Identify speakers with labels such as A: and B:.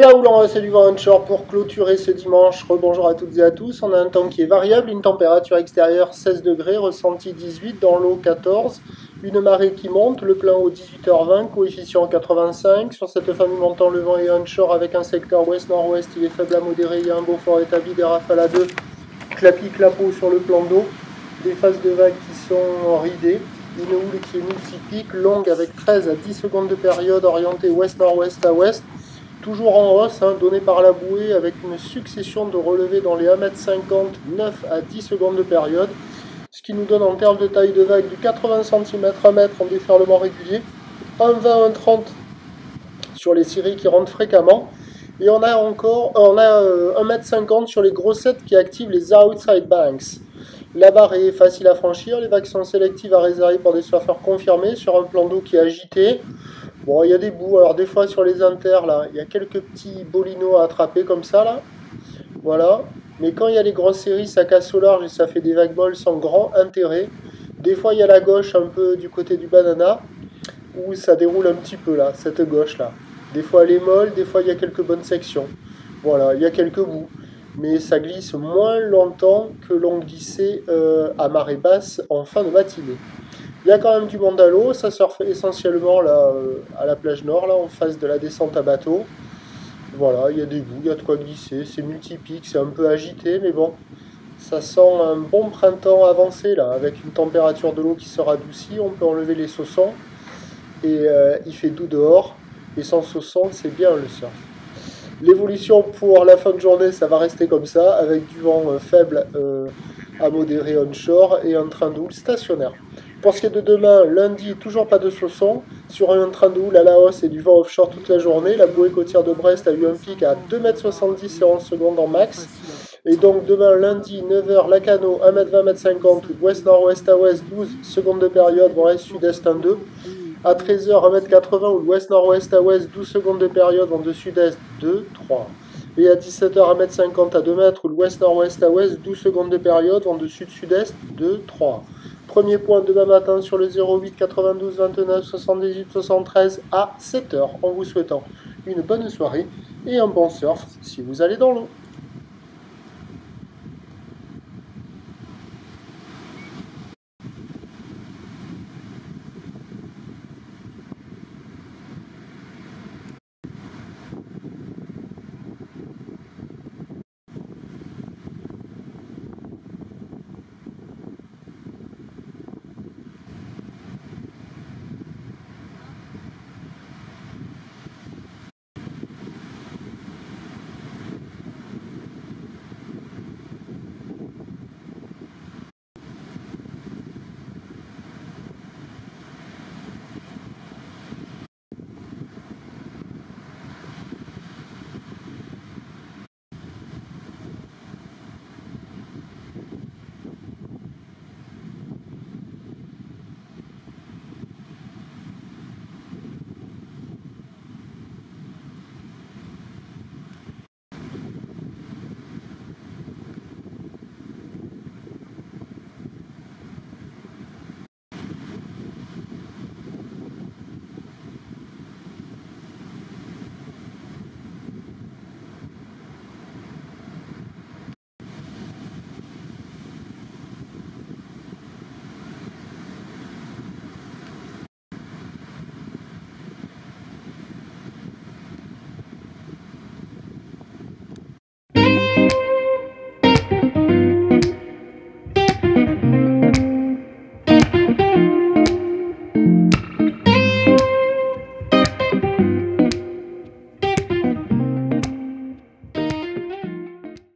A: Là où l'on c'est du vent onshore pour clôturer ce dimanche. Rebonjour à toutes et à tous. On a un temps qui est variable, une température extérieure 16 degrés, ressenti 18, dans l'eau 14, une marée qui monte, le plein haut 18h20, coefficient 85. Sur cette famille montant, le vent est onshore avec un secteur ouest-nord-ouest, il est faible à modéré, il y a un beau fort établi, des rafales à 2, clapi-clapo sur le plan d'eau, des phases de vagues qui sont ridées, une houle qui est multipique, longue avec 13 à 10 secondes de période, orientée ouest-nord-ouest à ouest. Toujours en hausse, donnée par la bouée avec une succession de relevés dans les 1,50 m, 9 à 10 secondes de période, ce qui nous donne en termes de taille de vague du 80 cm à 1 mètre en déferlement régulier, 1,20 1,30 sur les cirés qui rentrent fréquemment, et on a 1,50 m sur les grossettes qui activent les outside banks. La barre est facile à franchir, les vagues sont sélectives à réserver pour des surfeurs confirmés sur un plan d'eau qui est agité. Bon, il y a des bouts, alors des fois sur les inters, là, il y a quelques petits bolinos à attraper comme ça, là. Voilà. Mais quand il y a les grosses séries, ça casse au large et ça fait des vagues molles sans grand intérêt. Des fois, il y a la gauche un peu du côté du banana, où ça déroule un petit peu, là, cette gauche-là. Des fois, elle est molle, des fois, il y a quelques bonnes sections. Voilà, il y a quelques bouts. Mais ça glisse moins longtemps que l'on glissait à marée basse en fin de matinée. Il y a quand même du monde à l'eau, ça surfe essentiellement là, à la plage nord, là, en face de la descente à bateau. Voilà, il y a des bouts, il y a de quoi glisser, c'est multipique, c'est un peu agité, mais bon, ça sent un bon printemps avancé, là, avec une température de l'eau qui se radoucit, on peut enlever les saussons, et il fait doux dehors, et sans saussons, c'est bien le surf. L'évolution pour la fin de journée, ça va rester comme ça, avec du vent faible à modéré onshore et un train de houle stationnaire. Pour ce qui est de demain, lundi, toujours pas de chaussons, sur un train de houle à la hausse et du vent offshore toute la journée. La bouée côtière de Brest a eu un pic à 2,70 m et 11 secondes en max. Et donc demain, lundi, 9h, Lacano, 1,20 m, 50 m, ouest-nord-ouest à ouest, 12 secondes de période, vent est-sud-est 1,2 m. À 13h, 1,80 m, ou ouest-nord-ouest à ouest, 12 secondes de période, vent de sud-est 2, 3. Et à 17h, 1,50 m à 2 m, ou l'ouest-nord-ouest à ouest, 12 secondes de période, vent de sud-sud-est 2, 3. Premier point demain matin sur le 08 92 29 78 73 à 7h en vous souhaitant une bonne soirée et un bon surf si vous allez dans l'eau.